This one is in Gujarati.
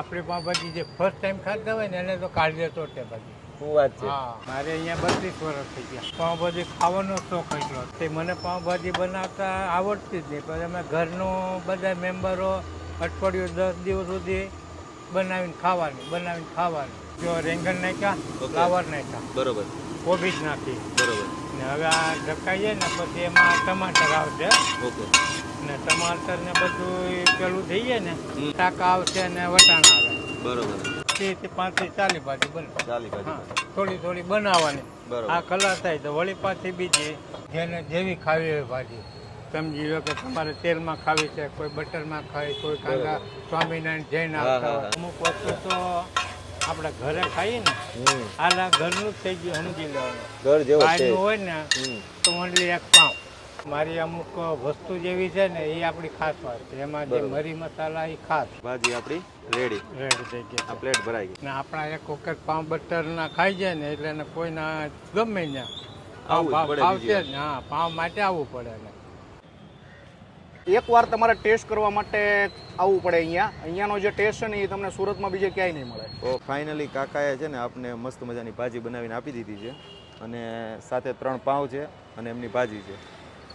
આપણી પાઉંભાજી જે ફર્સ્ટ ટાઈમ ખાતા હોય ને એને તો કાઢી દે ચોટે ભાજી. શું વાત છે? હા, મારે અહીંયા 32 વર્ષ થઈ ગયા. પાઉંભાજી ખાવાનો શોખ એટલો તે મને પાઉંભાજી બનાવતા આવડતી જ નહીં, પણ અમે ઘરનું બધા મેમ્બરો અઠવાડિયું 10 દિવસ સુધી બનાવીને ખાવાની. જો રીંગણ નાખ્યા, ફ્લાવર નાખ્યા, બરોબર કોબીજ નાખી, બરોબર. ને હવે આ ઢકાઈ જાય ને પછી એમાં ટમાટર આવશે, ઓકે. ને ટમાટર ને બધું પેલું થઈ જાય ને ટાકા આવશે ને વટાણા આવે. બરોબર. 30 થી 40 ભાજી બને. ચાલી હા, ભાજી. થોડી બનાવવાની. બરોબર. આ કલર થાય તો વળી પાછી બીજી જેને જેવી ખાવી હોય ભાજી સમજી લો કે તમારે તેલમાં ખાવી છે, કોઈ બટરમાં ખાવી, કોઈ કાંદા સ્વામિનારાયણ જૈન આવતા હોય. અમુક વસ્તુ તો આપણે ઘરે ખાઈએ ને આ ઘરનું જ થઈ ગયું સમજી લેવાનું. ઘર જેવો છે. બહારનું હોય ને તો ઓનલી એક પાઉં. મારી અમુક વસ્તુ જેવી છે ને એ આપણી ખાસ વાત છે. એમાં જે મરી મસાલા એ ખાસ ભાજી આપણી રેડી થઈ ગઈ. આ પ્લેટ ભરાઈ ગઈ. ને આપણા એક વખત પાઉં બટરના ખાઈ જાય ને એટલે એને કોઈના ગમે ને આવવું જ પડે ભાવશે બીજી જ ને. હા, પાઉં માટે આવવું પડે ને. એકવાર તમારે ટેસ્ટ કરવા માટે આવવું પડે અહીંયાનો જે ટેસ્ટ છે ને એ તમને સુરતમાં બીજે ક્યાંય નહીં મળે. તો ફાઇનલી કાકાએ છે ને આપને મસ્ત મજાની ભાજી બનાવીને આપી દીધી છે અને સાથે 3 પાઉં છે અને એમની ભાજી છે.